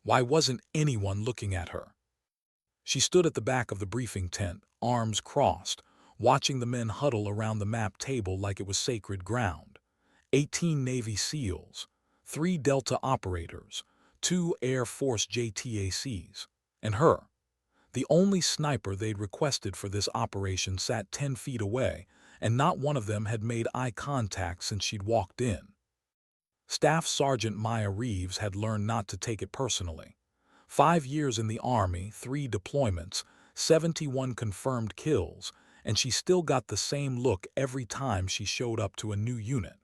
Why wasn't anyone looking at her? She stood at the back of the briefing tent, arms crossed, watching the men huddle around the map table like it was sacred ground. 18 Navy SEALs, 3 Delta operators, 2 Air Force JTACs, and her. The only sniper they'd requested for this operation sat 10 feet away, and not one of them had made eye contact since she'd walked in. Staff Sergeant Maya Reeves had learned not to take it personally. 5 years in the Army, 3 deployments, 71 confirmed kills, and she still got the same look every time she showed up to a new unit.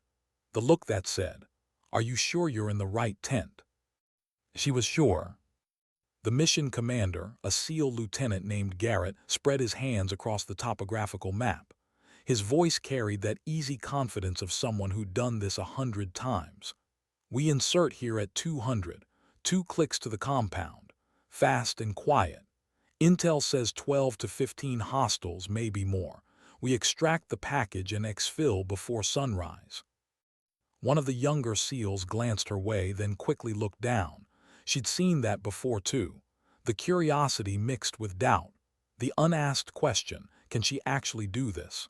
The look that said, "Are you sure you're in the right tent?" She was sure. The mission commander, a SEAL lieutenant named Garrett, spread his hands across the topographical map. His voice carried that easy confidence of someone who'd done this 100 times. "We insert here at 200, 2 clicks to the compound. Fast and quiet. Intel says 12 to 15 hostiles, maybe more. We extract the package and exfil before sunrise." One of the younger SEALs glanced her way, then quickly looked down. She'd seen that before too. The curiosity mixed with doubt. The unasked question, can she actually do this?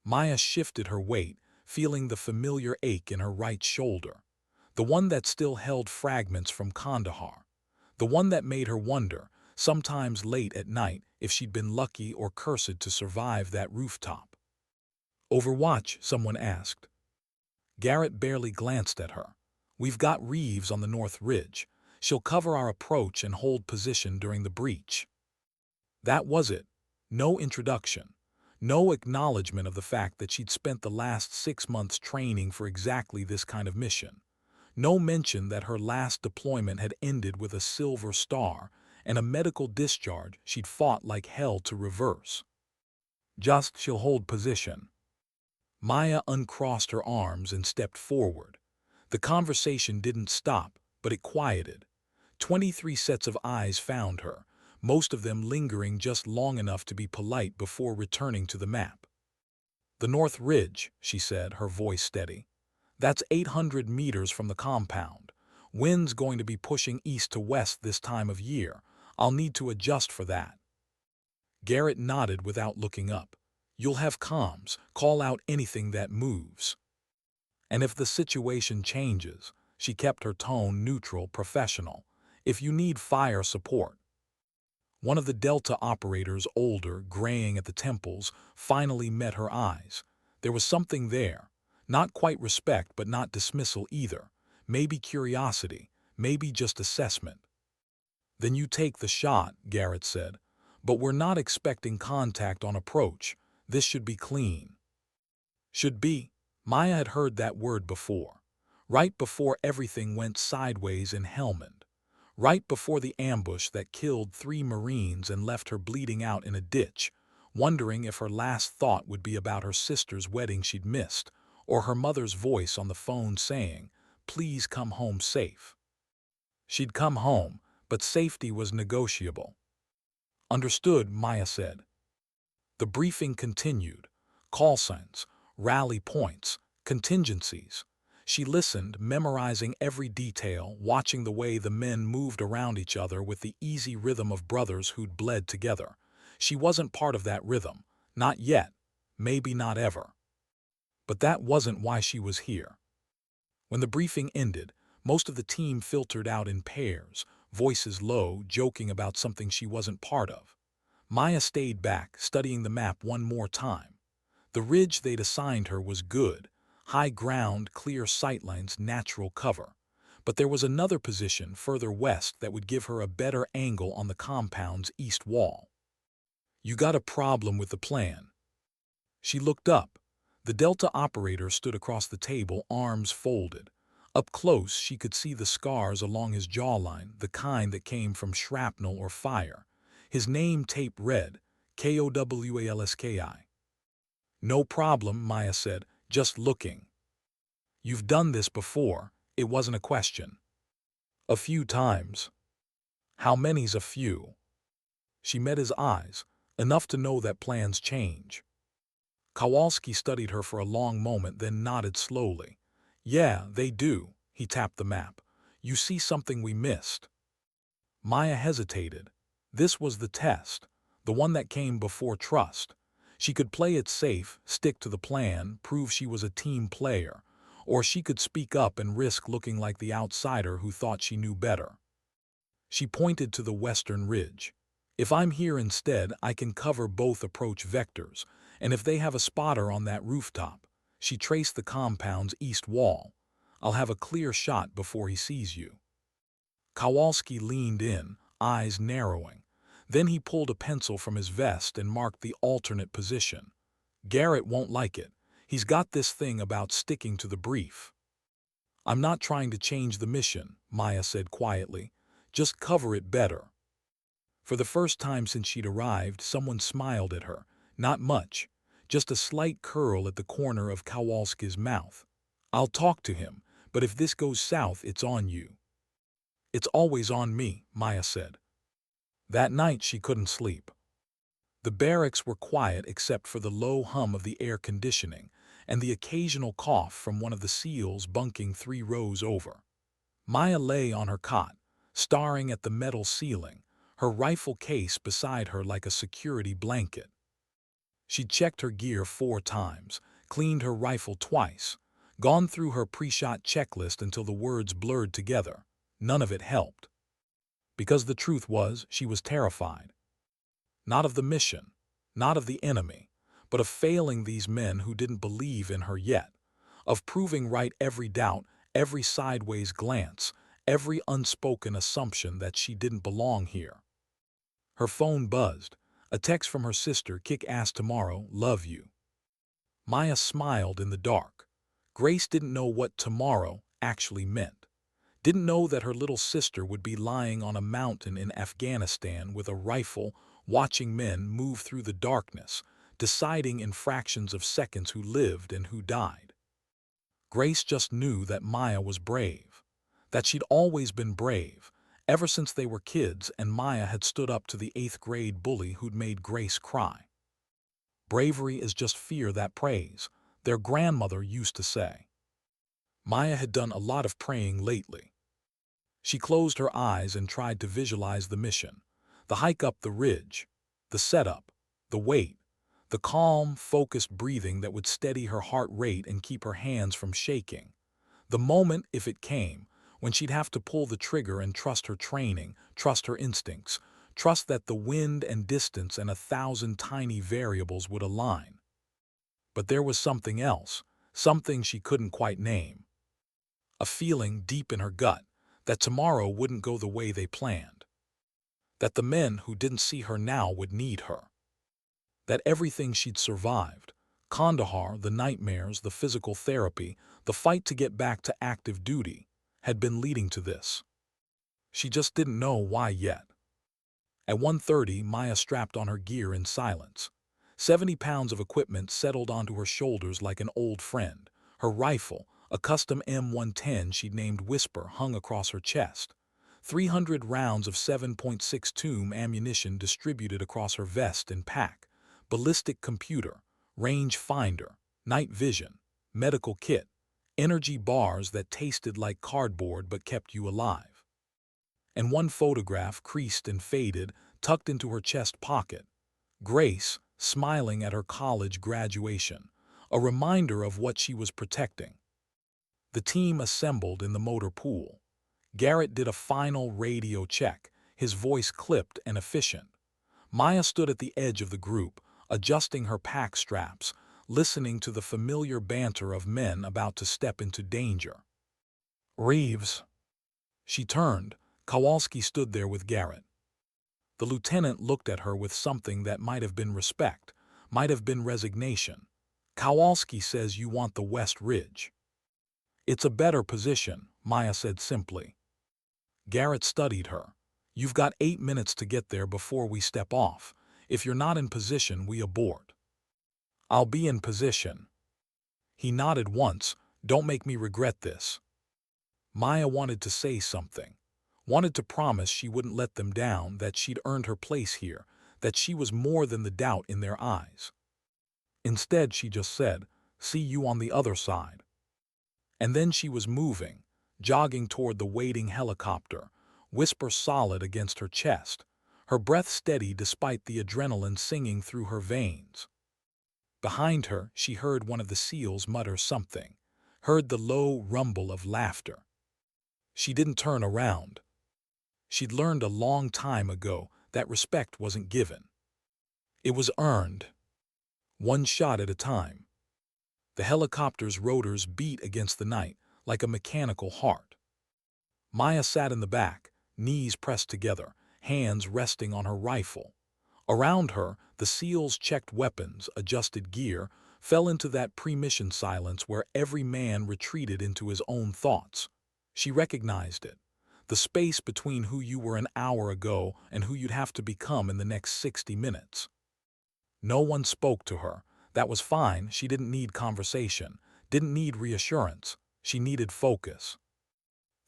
Maya shifted her weight, feeling the familiar ache in her right shoulder. The one that still held fragments from Kandahar. The one that made her wonder, sometimes late at night, if she'd been lucky or cursed to survive that rooftop. "Overwatch?" someone asked. Garrett barely glanced at her. "We've got Reeves on the North Ridge. She'll cover our approach and hold position during the breach." That was it. No introduction. No acknowledgement of the fact that she'd spent the last 6 months training for exactly this kind of mission. No mention that her last deployment had ended with a silver star and a medical discharge she'd fought like hell to reverse. Just, "She'll hold position." Maya uncrossed her arms and stepped forward. The conversation didn't stop, but it quieted. 23 sets of eyes found her, most of them lingering just long enough to be polite before returning to the map. "The North Ridge," she said, her voice steady. "That's 800 meters from the compound. Wind's going to be pushing east to west this time of year. I'll need to adjust for that." Garrett nodded without looking up. "You'll have comms. Call out anything that moves." "And if the situation changes," she kept her tone neutral, professional, "if you need fire support." One of the Delta operators, older, graying at the temples, finally met her eyes. There was something there. Not quite respect, but not dismissal either. Maybe curiosity, maybe just assessment. "Then you take the shot," Garrett said. "But we're not expecting contact on approach. This should be clean." Should be? Maya had heard that word before. Right before everything went sideways in Helmand. Right before the ambush that killed 3 Marines and left her bleeding out in a ditch, wondering if her last thought would be about her sister's wedding she'd missed, or her mother's voice on the phone saying, "Please come home safe." She'd come home, but safety was negotiable. "Understood," Maya said. The briefing continued. Call signs, rally points, contingencies. She listened, memorizing every detail, watching the way the men moved around each other with the easy rhythm of brothers who'd bled together. She wasn't part of that rhythm. Not yet. Maybe not ever. But that wasn't why she was here. When the briefing ended, most of the team filtered out in pairs, voices low, joking about something she wasn't part of. Maya stayed back, studying the map one more time. The ridge they'd assigned her was good. High ground, clear sightlines, natural cover. But there was another position further west that would give her a better angle on the compound's east wall. "You got a problem with the plan?" She looked up. The Delta operator stood across the table, arms folded. Up close, she could see the scars along his jawline, the kind that came from shrapnel or fire. His name taped red, Kowalski. "No problem," Maya said, "just looking." "You've done this before." It wasn't a question. "A few times." "How many's a few?" She met his eyes, enough to know that plans change. Kowalski studied her for a long moment, then nodded slowly. "Yeah, they do." He tapped the map. "You see something we missed." Maya hesitated. This was the test, the one that came before trust. She could play it safe, stick to the plan, prove she was a team player, or she could speak up and risk looking like the outsider who thought she knew better. She pointed to the western ridge. If I'm here instead, I can cover both approach vectors, and if they have a spotter on that rooftop, she traced the compound's east wall, I'll have a clear shot before he sees you. Kowalski leaned in, eyes narrowing. Then he pulled a pencil from his vest and marked the alternate position. Garrett won't like it. He's got this thing about sticking to the brief. I'm not trying to change the mission, Maya said quietly. Just cover it better. For the first time since she'd arrived, someone smiled at her. Not much, just a slight curl at the corner of Kowalski's mouth. I'll talk to him, but if this goes south, it's on you. It's always on me, Maya said. That night she couldn't sleep. The barracks were quiet except for the low hum of the air conditioning and the occasional cough from one of the SEALs bunking 3 rows over. Maya lay on her cot, staring at the metal ceiling, her rifle case beside her like a security blanket. She'd checked her gear 4 times, cleaned her rifle twice, gone through her pre-shot checklist until the words blurred together. None of it helped. Because the truth was, she was terrified. Not of the mission, not of the enemy, but of failing these men who didn't believe in her yet, of proving right every doubt, every sideways glance, every unspoken assumption that she didn't belong here. Her phone buzzed. A text from her sister, Kick ass tomorrow, love you. Maya smiled in the dark. Grace didn't know what tomorrow actually meant. Didn't know that her little sister would be lying on a mountain in Afghanistan with a rifle, watching men move through the darkness, deciding in fractions of seconds who lived and who died. Grace just knew that Maya was brave, that she'd always been brave, ever since they were kids and Maya had stood up to the 8th grade bully who'd made Grace cry. Bravery is just fear that prays, their grandmother used to say. Maya had done a lot of praying lately. She closed her eyes and tried to visualize the mission, the hike up the ridge, the setup, the wait, the calm, focused breathing that would steady her heart rate and keep her hands from shaking. The moment, if it came, when she'd have to pull the trigger and trust her training, trust her instincts, trust that the wind and distance and 1,000 tiny variables would align. But there was something else, something she couldn't quite name. A feeling deep in her gut that tomorrow wouldn't go the way they planned. That the men who didn't see her now would need her. That everything she'd survived, Kandahar, the nightmares, the physical therapy, the fight to get back to active duty, had been leading to this. She just didn't know why yet. At 1:30, Maya strapped on her gear in silence. 70 pounds of equipment settled onto her shoulders like an old friend. Her rifle, a custom M110 she'd named Whisper, hung across her chest. 300 rounds of 7.62 ammunition distributed across her vest and pack. Ballistic computer, range finder, night vision, medical kit, energy bars that tasted like cardboard but kept you alive. And one photograph, creased and faded, tucked into her chest pocket. Grace, smiling at her college graduation, a reminder of what she was protecting. The team assembled in the motor pool. Garrett did a final radio check, his voice clipped and efficient. Maya stood at the edge of the group, adjusting her pack straps, listening to the familiar banter of men about to step into danger. Reeves. She turned. Kowalski stood there with Garrett. The lieutenant looked at her with something that might have been respect, might have been resignation. Kowalski says you want the West Ridge. It's a better position, Maya said simply. Garrett studied her. You've got 8 minutes to get there before we step off. If you're not in position, we abort. I'll be in position. He nodded once. Don't make me regret this. Maya wanted to say something. Wanted to promise she wouldn't let them down, that she'd earned her place here, that she was more than the doubt in their eyes. Instead, she just said, see you on the other side. And then she was moving, jogging toward the waiting helicopter, whisper solid against her chest, her breath steady despite the adrenaline singing through her veins. Behind her, she heard one of the seals mutter something, heard the low rumble of laughter. She didn't turn around. She'd learned a long time ago that respect wasn't given. It was earned, one shot at a time. The helicopter's rotors beat against the night like a mechanical heart. Maya sat in the back, knees pressed together, hands resting on her rifle. Around her, the SEALs checked weapons, adjusted gear, fell into that pre-mission silence where every man retreated into his own thoughts. She recognized it. The space between who you were an hour ago and who you'd have to become in the next 60 minutes. No one spoke to her. That was fine. She didn't need conversation, didn't need reassurance. She needed focus.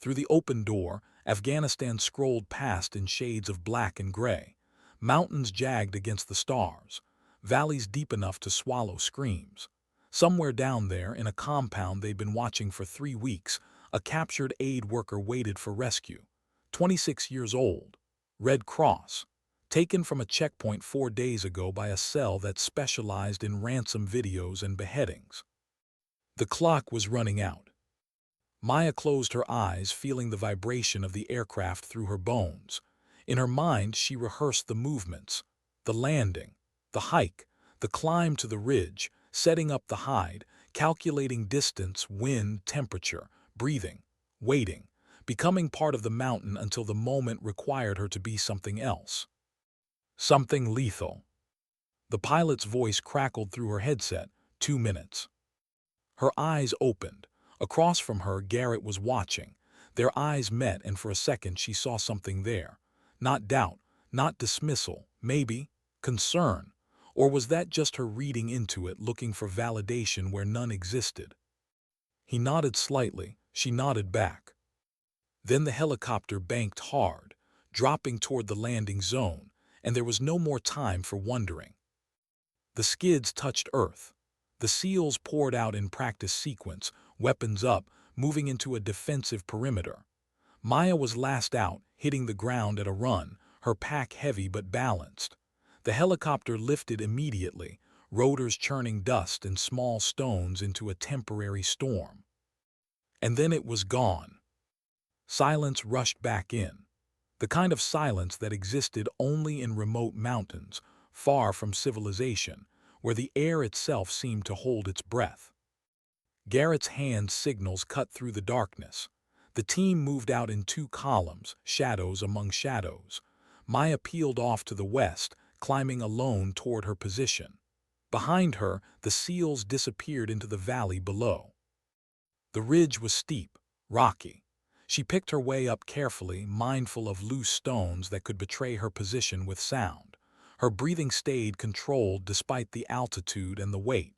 Through the open door, Afghanistan scrolled past in shades of black and gray. Mountains jagged against the stars, valleys deep enough to swallow screams. Somewhere down there, in a compound they'd been watching for 3 weeks, a captured aid worker waited for rescue. 26 years old. Red Cross. Taken from a checkpoint 4 days ago by a cell that specialized in ransom videos and beheadings. The clock was running out. Maya closed her eyes, feeling the vibration of the aircraft through her bones. In her mind, she rehearsed the movements, the landing, the hike, the climb to the ridge, setting up the hide, calculating distance, wind, temperature, breathing, waiting, becoming part of the mountain until the moment required her to be something else. Something lethal. The pilot's voice crackled through her headset. 2 minutes. Her eyes opened. Across from her, Garrett was watching. Their eyes met, and for a second she saw something there. Not doubt, not dismissal, maybe concern. Or was that just her reading into it, looking for validation where none existed? He nodded slightly. She nodded back. Then the helicopter banked hard, dropping toward the landing zone, and there was no more time for wondering. The skids touched Earth. The SEALs poured out in practice sequence, weapons up, moving into a defensive perimeter. Maya was last out, hitting the ground at a run, her pack heavy but balanced. The helicopter lifted immediately, rotors churning dust and small stones into a temporary storm. And then it was gone. Silence rushed back in. The kind of silence that existed only in remote mountains, far from civilization, where the air itself seemed to hold its breath. Garrett's hand signals cut through the darkness. The team moved out in 2 columns, shadows among shadows. Maya peeled off to the west, climbing alone toward her position. Behind her, the SEALs disappeared into the valley below. The ridge was steep, rocky. She picked her way up carefully, mindful of loose stones that could betray her position with sound. Her breathing stayed controlled despite the altitude and the weight.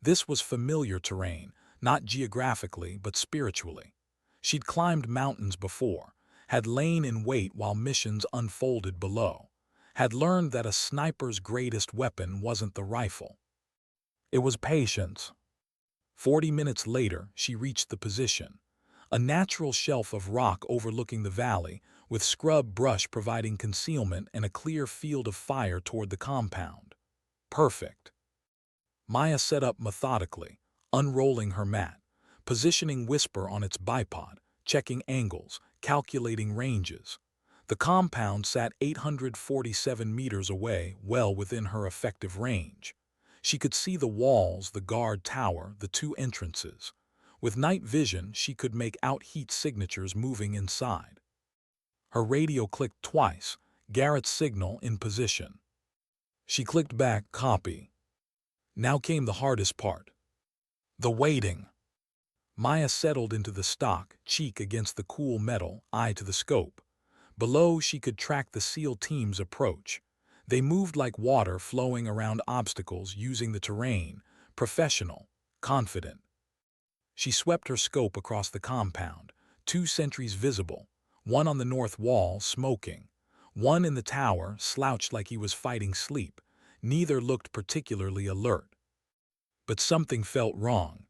This was familiar terrain, not geographically but spiritually. She'd climbed mountains before, had lain in wait while missions unfolded below, had learned that a sniper's greatest weapon wasn't the rifle. It was patience. 40 minutes later, she reached the position. A natural shelf of rock overlooking the valley, with scrub brush providing concealment and a clear field of fire toward the compound. Perfect. Maya set up methodically, unrolling her mat, positioning Whisper on its bipod, checking angles, calculating ranges. The compound sat 847 meters away, well within her effective range. She could see the walls, the guard tower, the 2 entrances. With night vision, she could make out heat signatures moving inside. Her radio clicked twice, Garrett's signal in position. She clicked back, copy. Now came the hardest part. The waiting. Maya settled into the stock, cheek against the cool metal, eye to the scope. Below, she could track the SEAL team's approach. They moved like water flowing around obstacles, using the terrain, professional, confident. She swept her scope across the compound, 2 sentries visible, one on the north wall, smoking, one in the tower, slouched like he was fighting sleep. Neither looked particularly alert. But something felt wrong.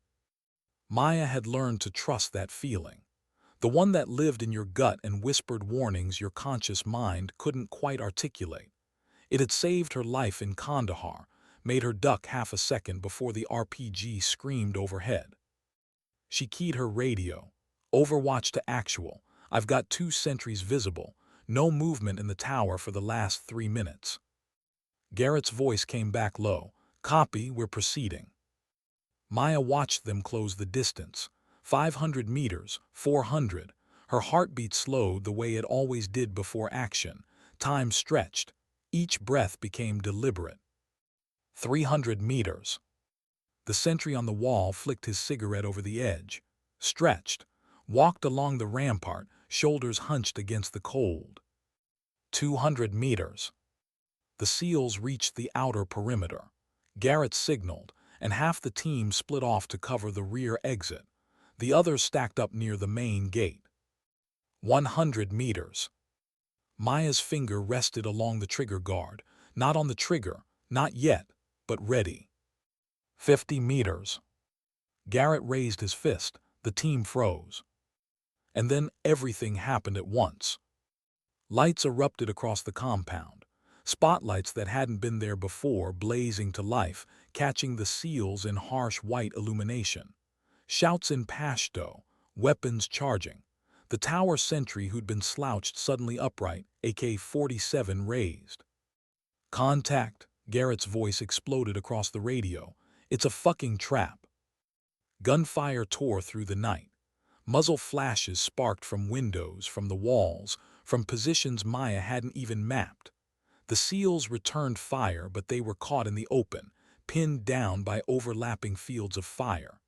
Maya had learned to trust that feeling. The one that lived in your gut and whispered warnings your conscious mind couldn't quite articulate. It had saved her life in Kandahar, made her duck half a second before the RPG screamed overhead. She keyed her radio. Overwatch to actual. I've got 2 sentries visible. No movement in the tower for the last 3 minutes. Garrett's voice came back low. Copy, we're proceeding. Maya watched them close the distance. 500 meters, 400. Her heartbeat slowed the way it always did before action. Time stretched. Each breath became deliberate. 300 meters. The sentry on the wall flicked his cigarette over the edge, stretched, walked along the rampart, shoulders hunched against the cold. 200 meters. The SEALs reached the outer perimeter. Garrett signaled, and half the team split off to cover the rear exit. The others stacked up near the main gate. 100 meters. Maya's finger rested along the trigger guard, not on the trigger, not yet, but ready. 50 meters. Garrett raised his fist. The team froze. And then everything happened at once. Lights erupted across the compound. Spotlights that hadn't been there before blazing to life, catching the SEALs in harsh white illumination. Shouts in Pashto, weapons charging. The tower sentry who'd been slouched suddenly upright, AK-47 raised. Contact, Garrett's voice exploded across the radio. It's a fucking trap. Gunfire tore through the night. Muzzle flashes sparked from windows, from the walls, from positions Maya hadn't even mapped. The SEALs returned fire, but they were caught in the open, pinned down by overlapping fields of fire.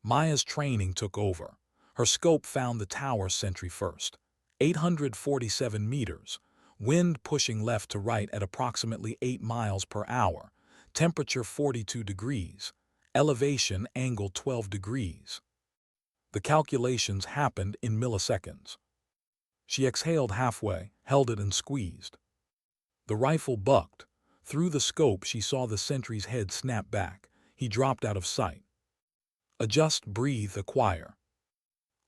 Maya's training took over. Her scope found the tower sentry first. 847 meters. Wind pushing left to right at approximately 8 miles per hour. Temperature 42 degrees. Elevation angle 12 degrees. The calculations happened in milliseconds. She exhaled halfway, held it and squeezed. The rifle bucked. Through the scope she saw the sentry's head snap back. He dropped out of sight. Adjust, breathe, acquire.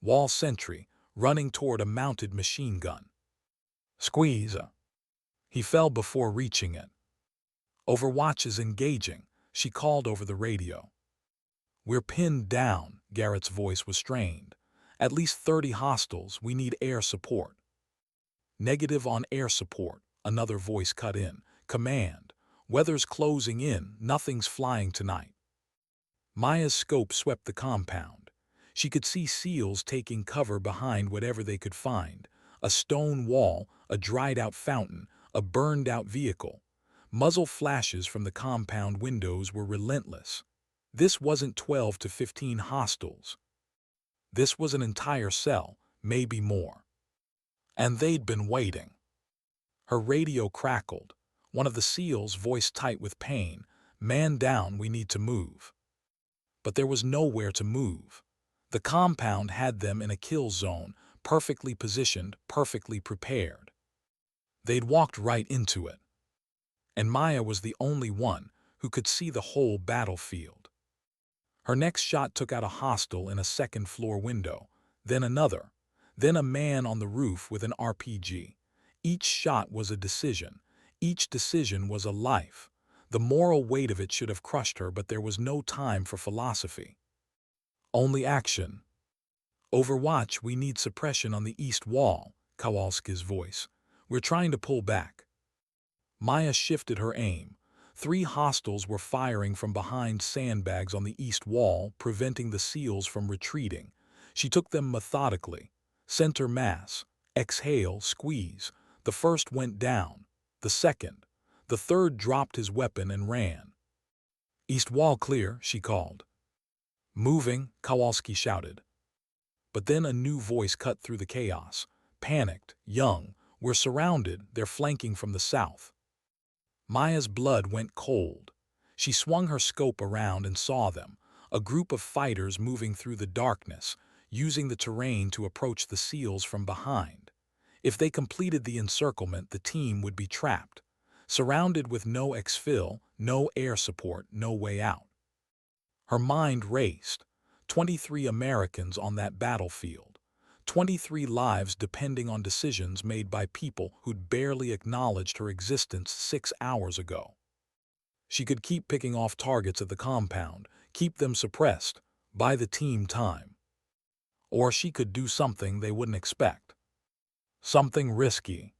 Wall sentry, running toward a mounted machine gun. Squeeze. He fell before reaching it. Overwatch is engaging, she called over the radio. We're pinned down, Garrett's voice was strained. At least 30 hostiles, we need air support. Negative on air support, another voice cut in. Command, weather's closing in, nothing's flying tonight. Maya's scope swept the compound. She could see SEALs taking cover behind whatever they could find. A stone wall, a dried-out fountain, a burned-out vehicle. Muzzle flashes from the compound windows were relentless. This wasn't 12 to 15 hostiles. This was an entire cell, maybe more. And they'd been waiting. Her radio crackled. One of the SEALs, voice tight with pain, "Man down, we need to move." But there was nowhere to move. The compound had them in a kill zone, perfectly positioned, perfectly prepared. They'd walked right into it. And Maya was the only one who could see the whole battlefield. Her next shot took out a hostile in a second-floor window, then another, then a man on the roof with an RPG. Each shot was a decision. Each decision was a life. The moral weight of it should have crushed her, but there was no time for philosophy. Only action. Overwatch, we need suppression on the east wall, Kowalski's voice. We're trying to pull back. Maya shifted her aim. 3 hostiles were firing from behind sandbags on the east wall, preventing the SEALs from retreating. She took them methodically. Center mass. Exhale, squeeze. The first went down. The second. The third dropped his weapon and ran. East wall clear, she called. Moving, Kowalski shouted. But then a new voice cut through the chaos. Panicked, young. We're surrounded, they're flanking from the south. Maya's blood went cold. She swung her scope around and saw them, a group of fighters moving through the darkness, using the terrain to approach the SEALs from behind. If they completed the encirclement, the team would be trapped, surrounded with no exfil, no air support, no way out. Her mind raced. 23 Americans on that battlefield. 23 lives depending on decisions made by people who'd barely acknowledged her existence 6 hours ago. She could keep picking off targets at the compound, keep them suppressed, buy the team time. Or she could do something they wouldn't expect. Something risky.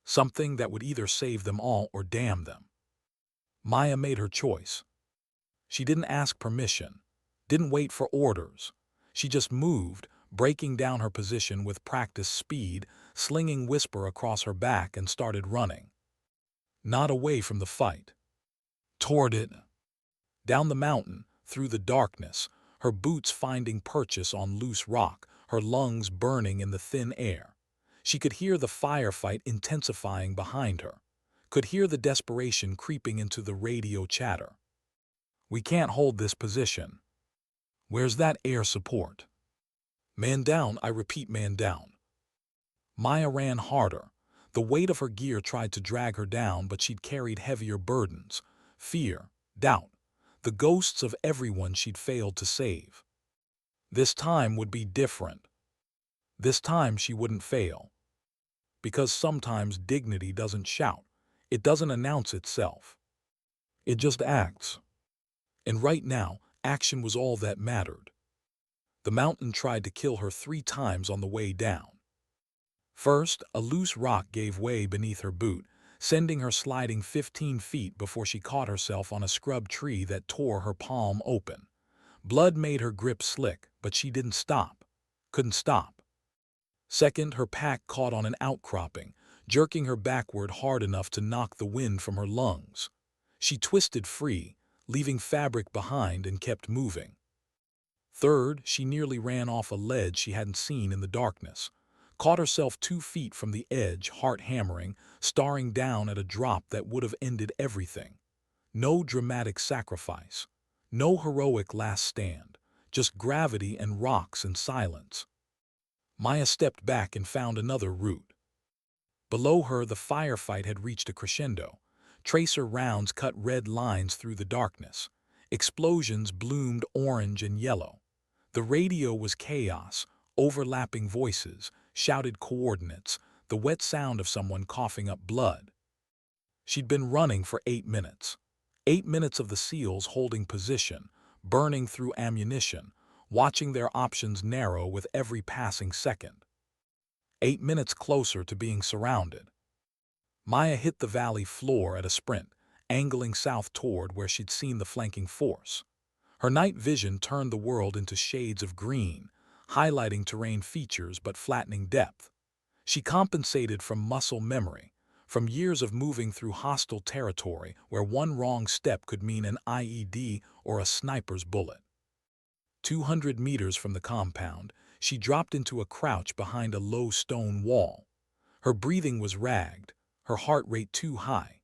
Something that would either save them all or damn them. Maya made her choice. She didn't ask permission, didn't wait for orders. She just moved, breaking down her position with practiced speed, slinging Whisper across her back and started running. Not away from the fight. Toward it. Down the mountain, through the darkness, her boots finding purchase on loose rock, her lungs burning in the thin air. She could hear the firefight intensifying behind her, could hear the desperation creeping into the radio chatter. We can't hold this position. Where's that air support? Man down, I repeat, man down. Maya ran harder. The weight of her gear tried to drag her down, but she'd carried heavier burdens. Fear, doubt, the ghosts of everyone she'd failed to save. This time would be different. This time she wouldn't fail. Because sometimes dignity doesn't shout. It doesn't announce itself. It just acts. And right now, action was all that mattered. The mountain tried to kill her 3 times on the way down. First, a loose rock gave way beneath her boot, sending her sliding 15 feet before she caught herself on a scrub tree that tore her palm open. Blood made her grip slick, but she didn't stop. Couldn't stop. Second, her pack caught on an outcropping, jerking her backward hard enough to knock the wind from her lungs. She twisted free, leaving fabric behind, and kept moving. Third, she nearly ran off a ledge she hadn't seen in the darkness. Caught herself 2 feet from the edge, heart hammering, staring down at a drop that would have ended everything. No dramatic sacrifice. No heroic last stand. Just gravity and rocks and silence. Maya stepped back and found another route. Below her, the firefight had reached a crescendo. Tracer rounds cut red lines through the darkness. Explosions bloomed orange and yellow. The radio was chaos, overlapping voices, shouted coordinates, the wet sound of someone coughing up blood. She'd been running for 8 minutes. 8 minutes of the SEALs holding position, burning through ammunition, watching their options narrow with every passing second. 8 minutes closer to being surrounded. Maya hit the valley floor at a sprint, angling south toward where she'd seen the flanking force. Her night vision turned the world into shades of green, highlighting terrain features but flattening depth. She compensated from muscle memory, from years of moving through hostile territory where one wrong step could mean an IED or a sniper's bullet. 200 meters from the compound, she dropped into a crouch behind a low stone wall. Her breathing was ragged, her heart rate too high.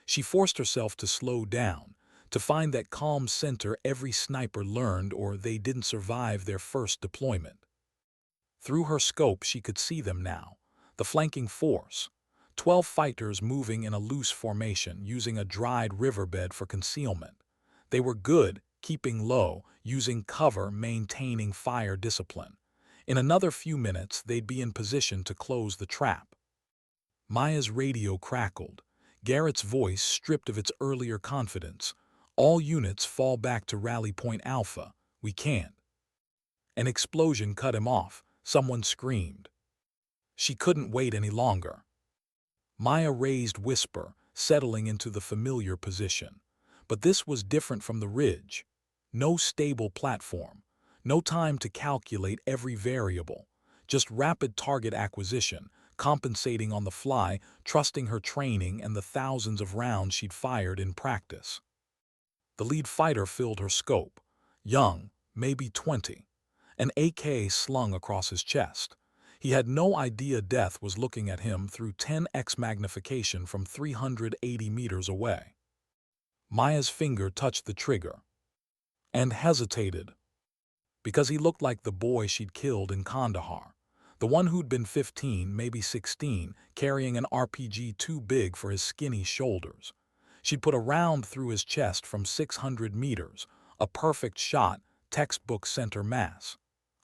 She forced herself to slow down, to find that calm center every sniper learned or they didn't survive their first deployment. Through her scope she could see them now, the flanking force. 12 fighters moving in a loose formation, using a dried riverbed for concealment. They were good, keeping low, using cover, maintaining fire discipline. In another few minutes they'd be in position to close the trap. Maya's radio crackled, Garrett's voice stripped of its earlier confidence. All units fall back to Rally Point Alpha. We can't. An explosion cut him off. Someone screamed. She couldn't wait any longer. Maya raised Whisper, settling into the familiar position. But this was different from the ridge. No stable platform. No time to calculate every variable. Just rapid target acquisition, compensating on the fly, trusting her training and the thousands of rounds she'd fired in practice. The lead fighter filled her scope. Young, maybe 20. An AK slung across his chest. He had no idea death was looking at him through 10x magnification from 380 meters away. Maya's finger touched the trigger. And hesitated. Because he looked like the boy she'd killed in Kandahar. The one who'd been 15, maybe 16, carrying an RPG too big for his skinny shoulders. She'd put a round through his chest from 600 meters, a perfect shot, textbook center mass.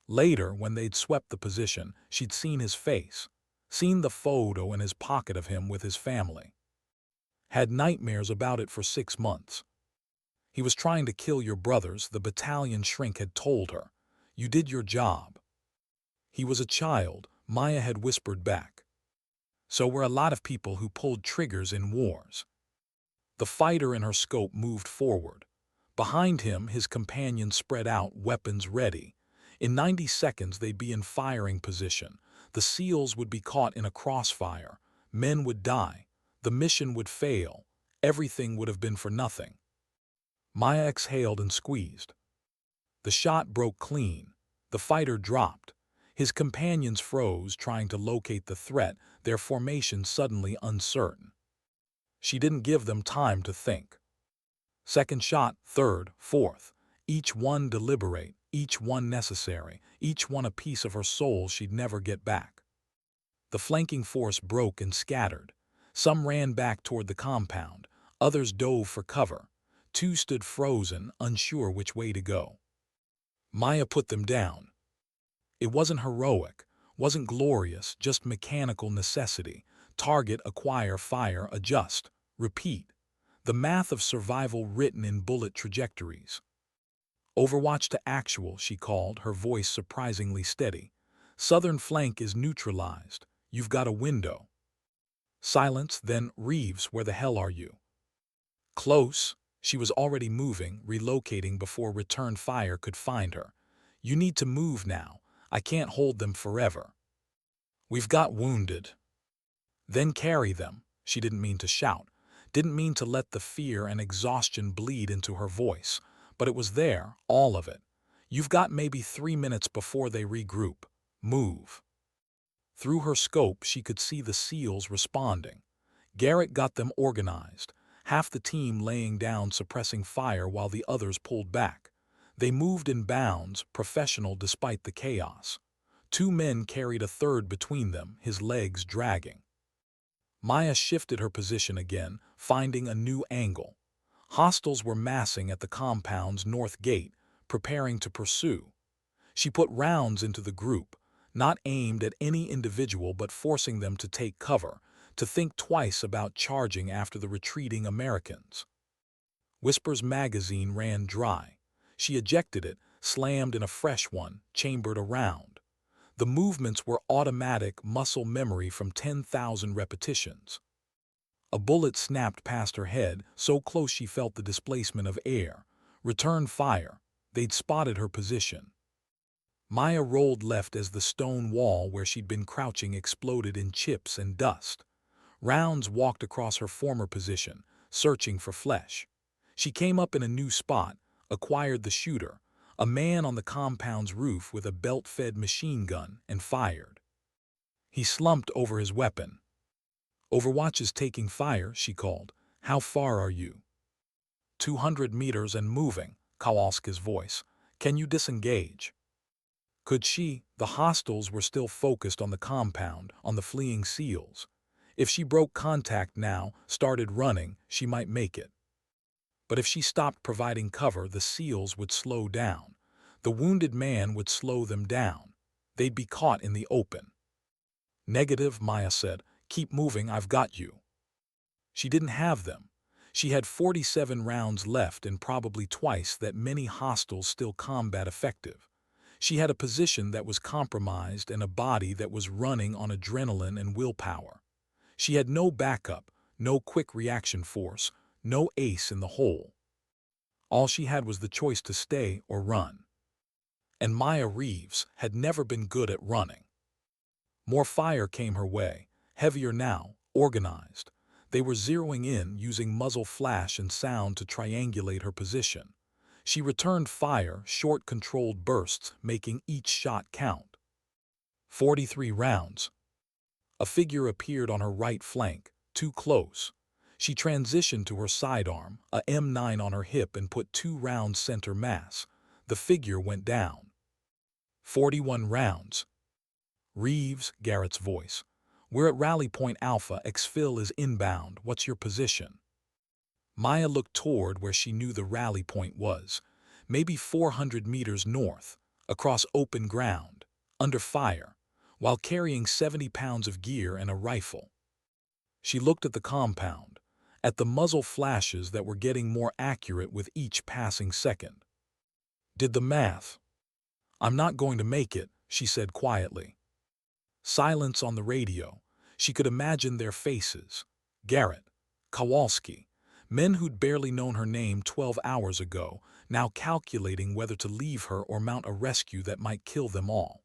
Later, when they'd swept the position, she'd seen his face, seen the photo in his pocket of him with his family. Had nightmares about it for 6 months. He was trying to kill your brothers, the battalion shrink had told her. You did your job. He was a child, Maya had whispered back. So were a lot of people who pulled triggers in wars. The fighter in her scope moved forward. Behind him, his companions spread out, weapons ready. In 90 seconds, they'd be in firing position. The SEALs would be caught in a crossfire. Men would die. The mission would fail. Everything would have been for nothing. Maya exhaled and squeezed. The shot broke clean. The fighter dropped. His companions froze, trying to locate the threat, their formation suddenly uncertain. She didn't give them time to think. Second shot, third, fourth. Each one deliberate, each one necessary, each one a piece of her soul she'd never get back. The flanking force broke and scattered. Some ran back toward the compound. Others dove for cover. Two stood frozen, unsure which way to go. Maya put them down. It wasn't heroic, wasn't glorious, just mechanical necessity. Target, acquire, fire, adjust, repeat. The math of survival written in bullet trajectories. Overwatch to actual, she called, her voice surprisingly steady. Southern flank is neutralized. You've got a window. Silence, then Reeves, where the hell are you? Close. She was already moving, relocating before return fire could find her. You need to move now. I can't hold them forever. We've got wounded. Then carry them. She didn't mean to shout. Didn't mean to let the fear and exhaustion bleed into her voice. But it was there, all of it. You've got maybe 3 minutes before they regroup. Move. Through her scope, she could see the SEALs responding. Garrett got them organized. Half the team laying down, suppressing fire while the others pulled back. They moved in bounds, professional despite the chaos. 2 men carried a third between them, his legs dragging. Maya shifted her position again, finding a new angle. Hostiles were massing at the compound's north gate, preparing to pursue. She put rounds into the group, not aimed at any individual but forcing them to take cover, to think twice about charging after the retreating Americans. Whisper's magazine ran dry. She ejected it, slammed in a fresh one, chambered a round. The movements were automatic muscle memory from 10,000 repetitions. A bullet snapped past her head, so close she felt the displacement of air. Return fire. They'd spotted her position. Maya rolled left as the stone wall where she'd been crouching exploded in chips and dust. Rounds walked across her former position, searching for flesh. She came up in a new spot, acquired the shooter, a man on the compound's roof with a belt-fed machine gun, and fired. He slumped over his weapon. Overwatch is taking fire, she called. How far are you? 200 meters and moving, Kowalski's voice. Can you disengage? Could she? The hostiles were still focused on the compound, on the fleeing SEALs. If she broke contact now, started running, she might make it. But if she stopped providing cover, the SEALs would slow down. The wounded man would slow them down. They'd be caught in the open. Negative, Maya said. Keep moving, I've got you. She didn't have them. She had 47 rounds left and probably twice that many hostiles still combat effective. She had a position that was compromised and a body that was running on adrenaline and willpower. She had no backup, no quick reaction force, no ace in the hole. All she had was the choice to stay or run. And Maya Reeves had never been good at running. More fire came her way, heavier now, organized. They were zeroing in, using muzzle flash and sound to triangulate her position. She returned fire, short controlled bursts, making each shot count. 43 rounds. A figure appeared on her right flank, too close. She transitioned to her sidearm, a M9 on her hip, and put 2 rounds center mass. The figure went down. 41 rounds. Reeves, Garrett's voice. We're at Rally Point Alpha, exfil is inbound. What's your position? Maya looked toward where she knew the rally point was. Maybe 400 meters north. across open ground, under fire, while carrying 70 pounds of gear and a rifle. She looked at the compound, at the muzzle flashes that were getting more accurate with each passing second. Did the math. "I'm not going to make it," she said quietly. Silence on the radio. She could imagine their faces. Garrett, Kowalski, men who'd barely known her name 12 hours ago, now calculating whether to leave her or mount a rescue that might kill them all.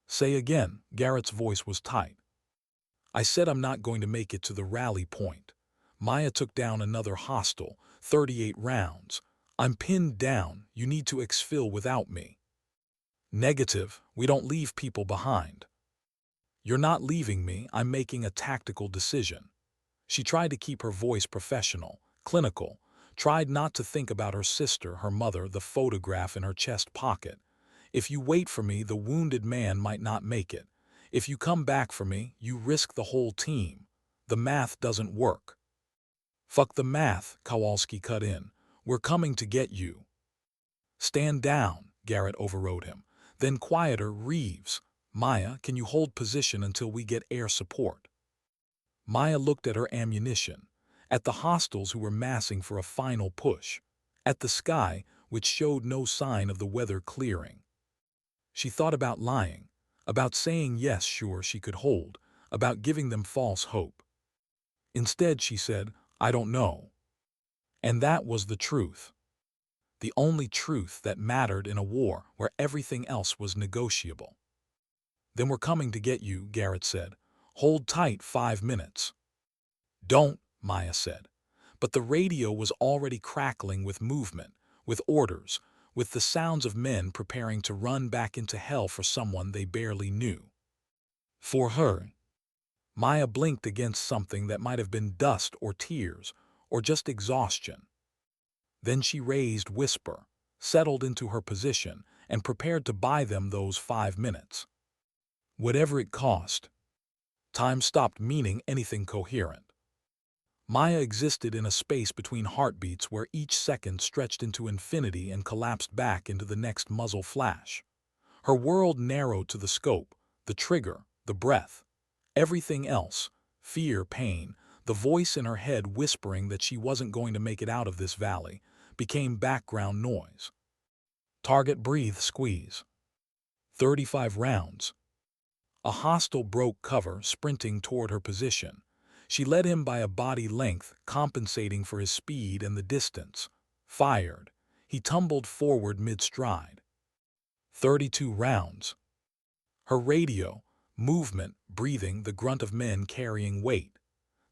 "Say again," Garrett's voice was tight. "I said I'm not going to make it to the rally point." Maya took down another hostile, 38 rounds. "I'm pinned down, you need to exfil without me." "Negative, we don't leave people behind." "You're not leaving me, I'm making a tactical decision." She tried to keep her voice professional, clinical, tried not to think about her sister, her mother, the photograph in her chest pocket. "If you wait for me, the wounded man might not make it. If you come back for me, you risk the whole team. The math doesn't work." "Fuck the math," Kowalski cut in. "We're coming to get you." "Stand down," Garrett overrode him. Then quieter, "Reeves, Maya, can you hold position until we get air support?" Maya looked at her ammunition, at the hostiles who were massing for a final push, at the sky, which showed no sign of the weather clearing. She thought about lying, about saying yes, sure she could hold, about giving them false hope. Instead, she said, "I don't know." And that was the truth. The only truth that mattered in a war where everything else was negotiable. "Then we're coming to get you," Garrett said. "Hold tight 5 minutes." "Don't," Maya said. But the radio was already crackling with movement, with orders, with the sounds of men preparing to run back into hell for someone they barely knew. For her. Maya blinked against something that might have been dust or tears, or just exhaustion. Then she raised whisper, settled into her position, and prepared to buy them those 5 minutes. Whatever it cost. Time stopped meaning anything coherent. Maya existed in a space between heartbeats where each second stretched into infinity and collapsed back into the next muzzle flash. Her world narrowed to the scope, the trigger, the breath. Everything else, fear, pain, the voice in her head whispering that she wasn't going to make it out of this valley, became background noise. Target, breathe, squeeze. 35 rounds. A hostile broke cover, sprinting toward her position. She led him by a body length, compensating for his speed and the distance. Fired. He tumbled forward mid-stride. 32 rounds. Her radio, movement, breathing, the grunt of men carrying weight.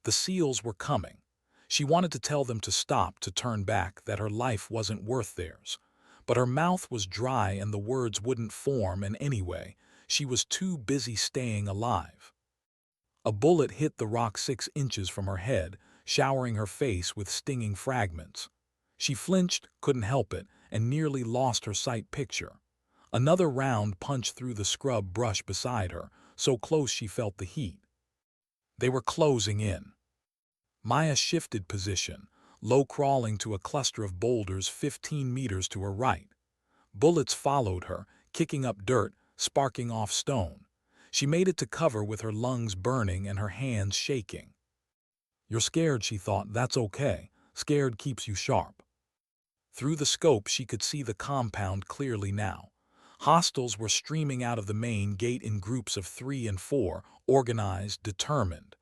The SEALs were coming. She wanted to tell them to stop, to turn back, that her life wasn't worth theirs. But her mouth was dry and the words wouldn't form, and anyway, she was too busy staying alive. A bullet hit the rock 6 inches from her head, showering her face with stinging fragments. She flinched, couldn't help it, and nearly lost her sight picture. Another round punched through the scrub brush beside her, so close she felt the heat. They were closing in. Maya shifted position, low crawling to a cluster of boulders 15 meters to her right. Bullets followed her, kicking up dirt, sparking off stone. She made it to cover with her lungs burning and her hands shaking. "You're scared," she thought. "That's okay. Scared keeps you sharp." Through the scope she could see the compound clearly now. Hostiles were streaming out of the main gate in groups of 3 and 4, organized, determined.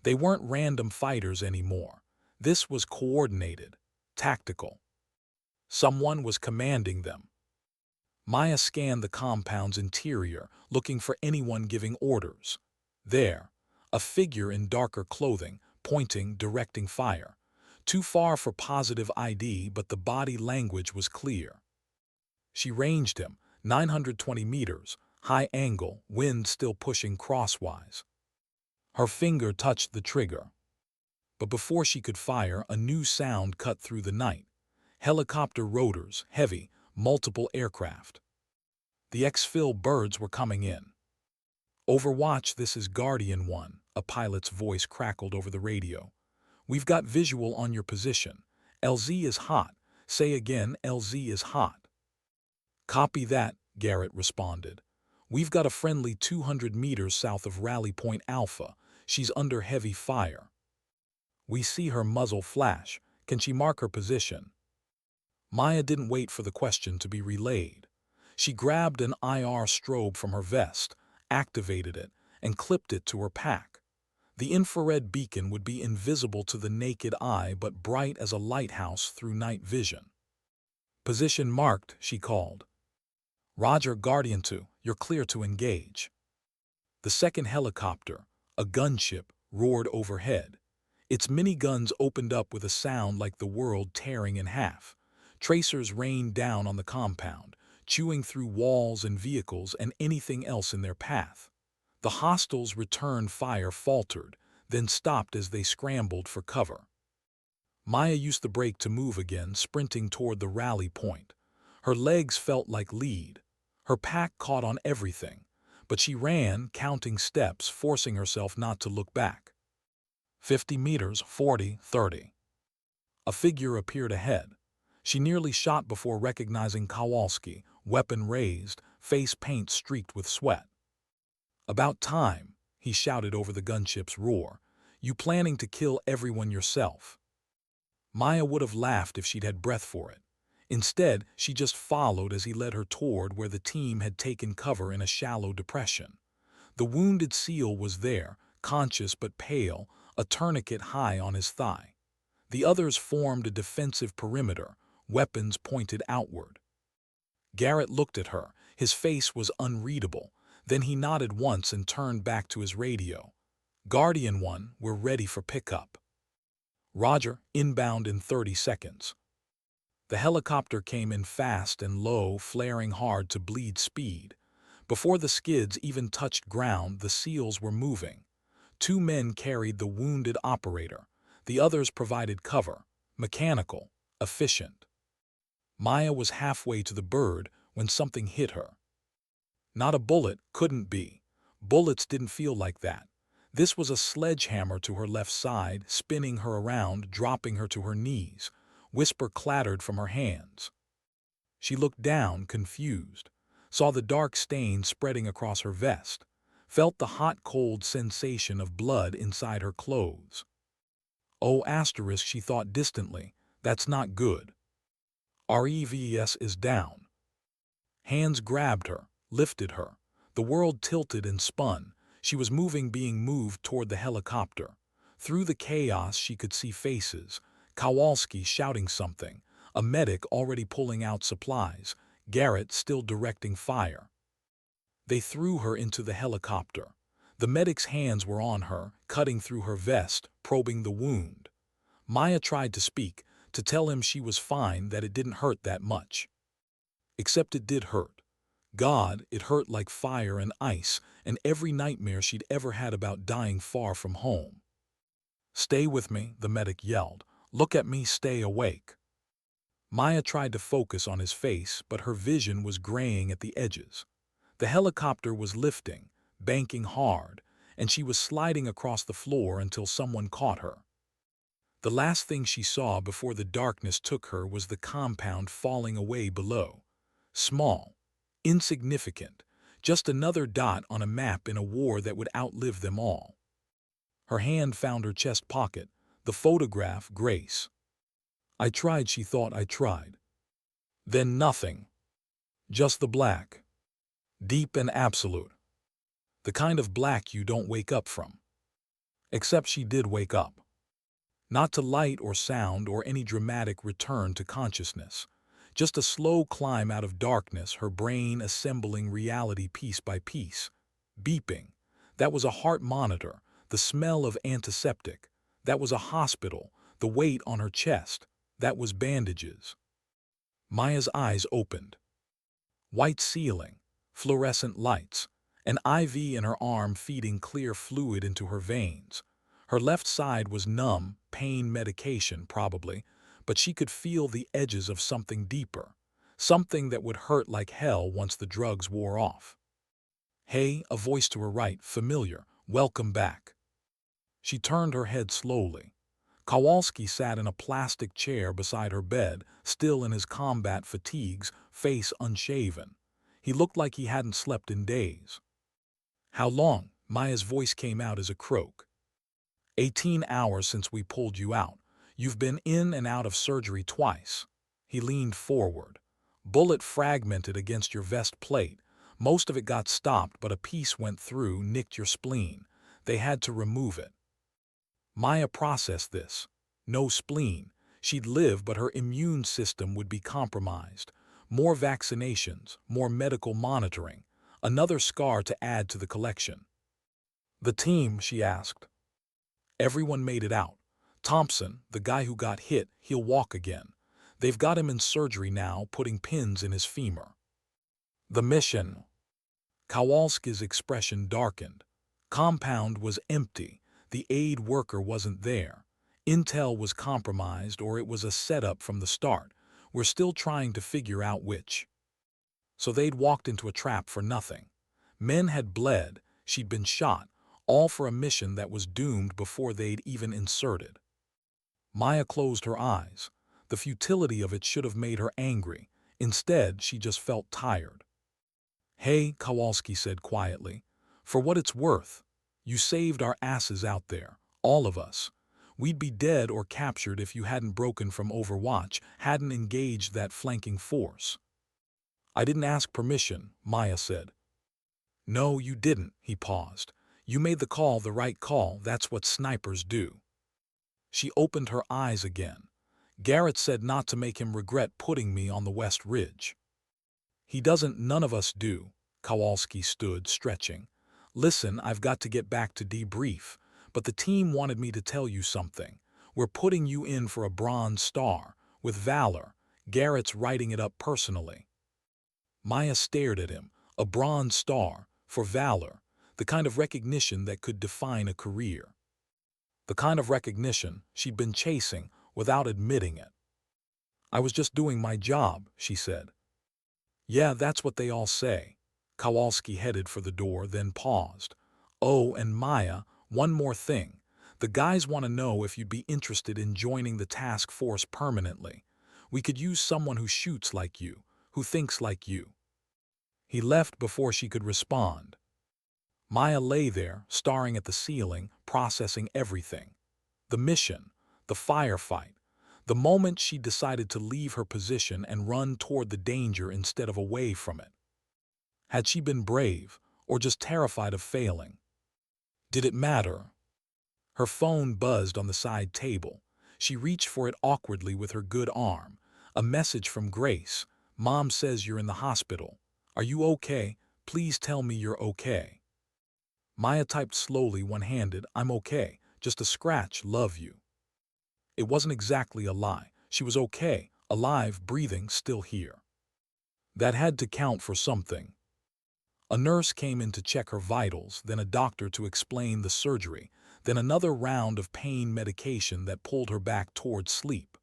They weren't random fighters anymore. This was coordinated, tactical. Someone was commanding them. Maya scanned the compound's interior, looking for anyone giving orders. There, a figure in darker clothing, pointing, directing fire. Too far for positive ID, but the body language was clear. She ranged him, 920 meters, high angle, wind still pushing crosswise. Her finger touched the trigger. But before she could fire, a new sound cut through the night. Helicopter rotors, heavy, multiple aircraft. The exfil birds were coming in. "Overwatch, this is Guardian 1, a pilot's voice crackled over the radio. "We've got visual on your position. LZ is hot. Say again, LZ is hot." "Copy that," Garrett responded. "We've got a friendly 200 meters south of Rally Point Alpha. She's under heavy fire. We see her muzzle flash. Can she mark her position?" Maya didn't wait for the question to be relayed. She grabbed an IR strobe from her vest, activated it, and clipped it to her pack. The infrared beacon would be invisible to the naked eye but bright as a lighthouse through night vision. "Position marked," she called. "Roger, Guardian 2, you're clear to engage." The second helicopter, a gunship, roared overhead. Its miniguns opened up with a sound like the world tearing in half. Tracers rained down on the compound, chewing through walls and vehicles and anything else in their path. The hostiles' return fire faltered, then stopped as they scrambled for cover. Maya used the brake to move again, sprinting toward the rally point. Her legs felt like lead. Her pack caught on everything, but she ran, counting steps, forcing herself not to look back. 50 meters, 40, 30. A figure appeared ahead. She nearly shot before recognizing Kowalski, weapon raised, face paint streaked with sweat. "About time," he shouted over the gunship's roar. "You planning to kill everyone yourself?" Maya would have laughed if she'd had breath for it. Instead, she just followed as he led her toward where the team had taken cover in a shallow depression. The wounded SEAL was there, conscious but pale, a tourniquet high on his thigh. The others formed a defensive perimeter, weapons pointed outward. Garrett looked at her. His face was unreadable. Then he nodded once and turned back to his radio. "Guardian 1, we're ready for pickup." "Roger, inbound in 30 seconds. The helicopter came in fast and low, flaring hard to bleed speed. Before the skids even touched ground, the SEALs were moving. 2 men carried the wounded operator. The others provided cover. Mechanical, efficient. Maya was halfway to the bird when something hit her. Not a bullet, couldn't be. Bullets didn't feel like that. This was a sledgehammer to her left side, spinning her around, dropping her to her knees. Whisper clattered from her hands. She looked down, confused, saw the dark stain spreading across her vest, felt the hot cold sensation of blood inside her clothes. "Oh, asterisk," she thought distantly, "that's not good. REVS is down." Hands grabbed her, lifted her. The world tilted and spun. She was being moved toward the helicopter. Through the chaos she could see faces. Kowalski shouting something, a medic already pulling out supplies, Garrett still directing fire. They threw her into the helicopter. The medic's hands were on her, cutting through her vest, probing the wound. Maya tried to speak, to tell him she was fine, that it didn't hurt that much. Except it did hurt. God, it hurt like fire and ice, and every nightmare she'd ever had about dying far from home. "Stay with me," the medic yelled. "Look at me, stay awake." Maya tried to focus on his face, but her vision was graying at the edges. The helicopter was lifting, banking hard, and she was sliding across the floor until someone caught her. The last thing she saw before the darkness took her was the compound falling away below. Small, insignificant, just another dot on a map in a war that would outlive them all. Her hand found her chest pocket, the photograph, Grace. "I tried," she thought, "I tried." Then nothing. Just the black. Deep and absolute. The kind of black you don't wake up from. Except she did wake up. Not to light or sound or any dramatic return to consciousness. Just a slow climb out of darkness, her brain assembling reality piece by piece. Beeping. That was a heart monitor, the smell of antiseptic. That was a hospital, the weight on her chest. That was bandages. Maya's eyes opened. White ceiling, fluorescent lights, an IV in her arm feeding clear fluid into her veins. Her left side was numb, pain medication probably, but she could feel the edges of something deeper, something that would hurt like hell once the drugs wore off. "Hey," a voice to her right, familiar, "welcome back." She turned her head slowly. Kowalski sat in a plastic chair beside her bed, still in his combat fatigues, face unshaven. He looked like he hadn't slept in days. How long? Maya's voice came out as a croak. 18 hours since we pulled you out. You've been in and out of surgery twice. He leaned forward. Bullet fragmented against your vest plate. Most of it got stopped, but a piece went through, nicked your spleen. They had to remove it. Maya processed this. No spleen. She'd live, but her immune system would be compromised. More vaccinations, more medical monitoring. Another scar to add to the collection. The team, she asked. Everyone made it out. Thompson, the guy who got hit, he'll walk again. They've got him in surgery now, putting pins in his femur. The mission. Kowalski's expression darkened. Compound was empty. The aid worker wasn't there. Intel was compromised, or it was a setup from the start. We're still trying to figure out which. So they'd walked into a trap for nothing. Men had bled, she'd been shot, all for a mission that was doomed before they'd even inserted. Maya closed her eyes. The futility of it should have made her angry. Instead, she just felt tired. Hey, Kowalski said quietly, for what it's worth, you saved our asses out there, all of us. We'd be dead or captured if you hadn't broken from Overwatch, hadn't engaged that flanking force. I didn't ask permission, Maya said. No, you didn't, he paused. You made the call, the right call, that's what snipers do. She opened her eyes again. Garrett said not to make him regret putting me on the West Ridge. He doesn't, none of us do. Kowalski stood, stretching. Listen, I've got to get back to debrief, but the team wanted me to tell you something. We're putting you in for a Bronze Star, with Valor. Garrett's writing it up personally. Maya stared at him. A Bronze Star, for Valor, the kind of recognition that could define a career. The kind of recognition she'd been chasing without admitting it. I was just doing my job, she said. Yeah, that's what they all say. Kowalski headed for the door, then paused. Oh, and Maya, one more thing. The guys want to know if you'd be interested in joining the task force permanently. We could use someone who shoots like you, who thinks like you. He left before she could respond. Maya lay there, staring at the ceiling, processing everything. The mission, the firefight, the moment she decided to leave her position and run toward the danger instead of away from it. Had she been brave, or just terrified of failing? Did it matter? Her phone buzzed on the side table. She reached for it awkwardly with her good arm. A message from Grace. Mom says you're in the hospital. Are you okay? Please tell me you're okay. Maya typed slowly, one-handed. I'm okay. Just a scratch, love you. It wasn't exactly a lie. She was okay, alive, breathing, still here. That had to count for something. A nurse came in to check her vitals, then a doctor to explain the surgery, then another round of pain medication that pulled her back toward sleep.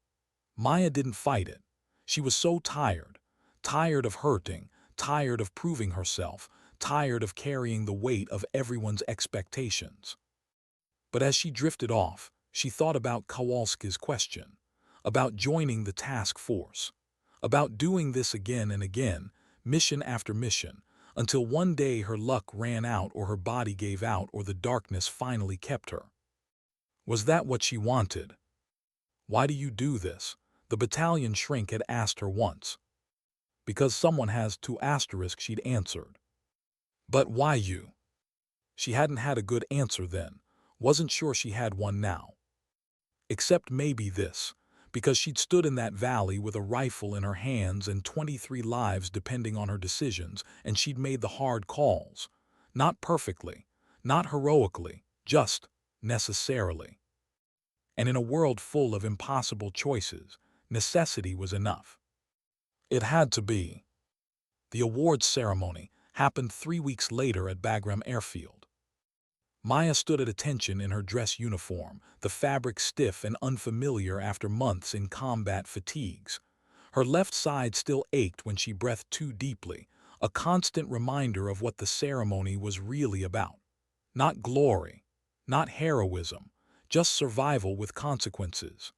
Maya didn't fight it. She was so tired. Tired of hurting, tired of proving herself, tired of carrying the weight of everyone's expectations. But as she drifted off, she thought about Kowalski's question, about joining the task force, about doing this again and again, mission after mission, until one day her luck ran out or her body gave out or the darkness finally kept her. Was that what she wanted? Why do you do this? The battalion shrink had asked her once. Because someone has to, she'd answered. But why you? She hadn't had a good answer then, wasn't sure she had one now. Except maybe this, because she'd stood in that valley with a rifle in her hands and 23 lives depending on her decisions, and she'd made the hard calls. Not perfectly, not heroically, just necessarily. And in a world full of impossible choices, necessity was enough. It had to be. The awards ceremony happened 3 weeks later at Bagram Airfield. Maya stood at attention in her dress uniform, the fabric stiff and unfamiliar after months in combat fatigues. Her left side still ached when she breathed too deeply, a constant reminder of what the ceremony was really about. Not glory, not heroism, just survival with consequences.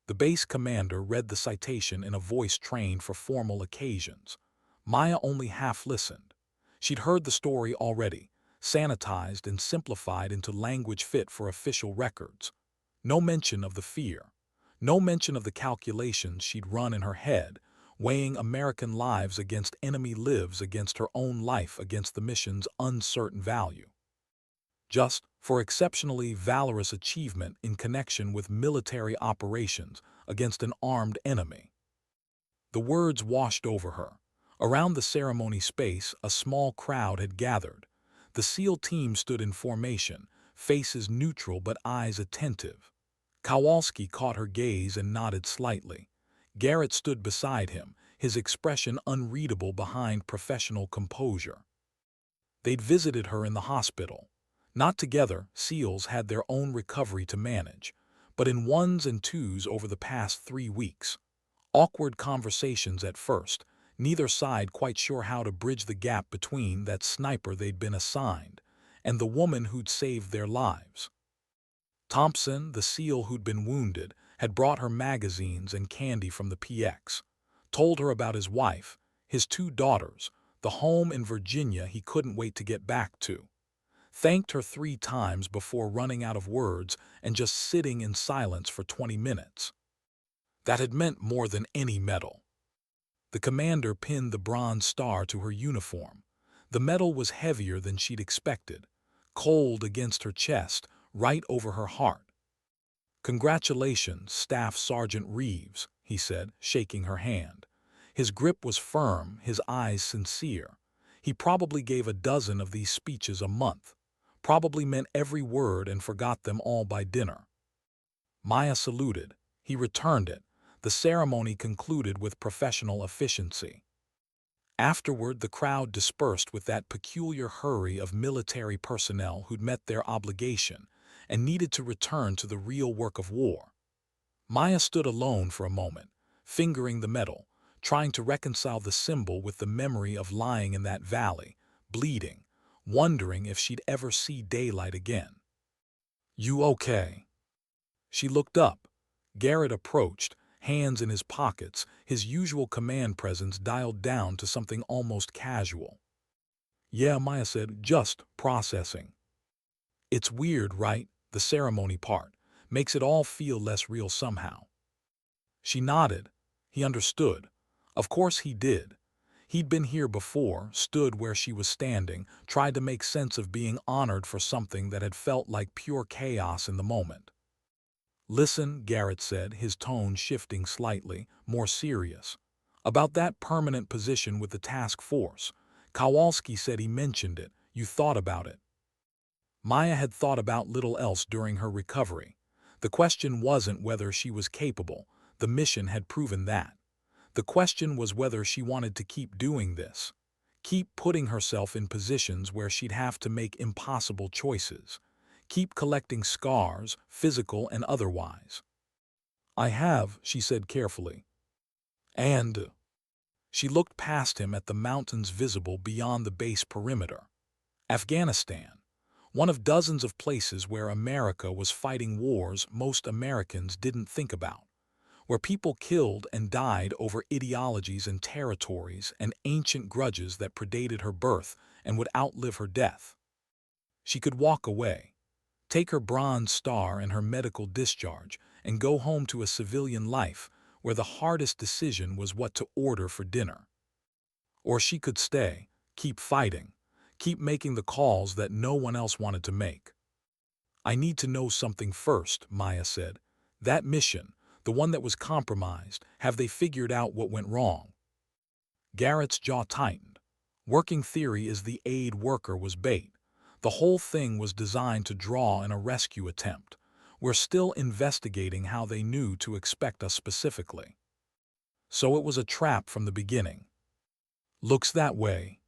The base commander read the citation in a voice trained for formal occasions. Maya only half listened. She'd heard the story already, sanitized and simplified into language fit for official records. No mention of the fear. No mention of the calculations she'd run in her head, weighing American lives against enemy lives, against her own life, against the mission's uncertain value. Just for exceptionally valorous achievement in connection with military operations against an armed enemy. The words washed over her. Around the ceremony space, a small crowd had gathered. The SEAL team stood in formation, faces neutral but eyes attentive. Kowalski caught her gaze and nodded slightly. Garrett stood beside him, his expression unreadable behind professional composure. They'd visited her in the hospital. Not together, SEALs had their own recovery to manage, but in ones and twos over the past 3 weeks. Awkward conversations at first, neither side quite sure how to bridge the gap between that sniper they'd been assigned and the woman who'd saved their lives. Thompson, the SEAL who'd been wounded, had brought her magazines and candy from the PX, told her about his wife, his 2 daughters, the home in Virginia he couldn't wait to get back to. Thanked her 3 times before running out of words and just sitting in silence for 20 minutes. That had meant more than any medal. The commander pinned the bronze star to her uniform. The medal was heavier than she'd expected, cold against her chest, right over her heart. "Congratulations, Staff Sergeant Reeves," he said, shaking her hand. His grip was firm, his eyes sincere. He probably gave a dozen of these speeches a month, probably meant every word and forgot them all by dinner. Maya saluted. He returned it. The ceremony concluded with professional efficiency. Afterward, the crowd dispersed with that peculiar hurry of military personnel who'd met their obligation and needed to return to the real work of war. Maya stood alone for a moment, fingering the medal, trying to reconcile the symbol with the memory of lying in that valley, bleeding, wondering if she'd ever see daylight again. "You okay?" She looked up. Garrett approached, hands in his pockets, his usual command presence dialed down to something almost casual. "Yeah," Maya said, "just processing." "It's weird, right? The ceremony part. Makes it all feel less real somehow." She nodded. He understood. Of course he did. He'd been here before, stood where she was standing, tried to make sense of being honored for something that had felt like pure chaos in the moment. "Listen," Garrett said, his tone shifting slightly, more serious. "About that permanent position with the task force. Kowalski said he mentioned it. You thought about it." Maya had thought about little else during her recovery. The question wasn't whether she was capable. The mission had proven that. The question was whether she wanted to keep doing this. Keep putting herself in positions where she'd have to make impossible choices. Keep collecting scars, physical and otherwise. "I have," she said carefully. "And—" She looked past him at the mountains visible beyond the base perimeter. Afghanistan. One of dozens of places where America was fighting wars most Americans didn't think about. Where people killed and died over ideologies and territories and ancient grudges that predated her birth and would outlive her death. She could walk away, take her bronze star and her medical discharge, and go home to a civilian life where the hardest decision was what to order for dinner. Or she could stay, keep fighting, keep making the calls that no one else wanted to make. "I need to know something first," Maya said. "That mission, the one that was compromised, have they figured out what went wrong?" Garrett's jaw tightened. Working theory is the aid worker was bait. The whole thing was designed to draw in a rescue attempt. We're still investigating how they knew to expect us specifically. So it was a trap from the beginning. "Looks that way."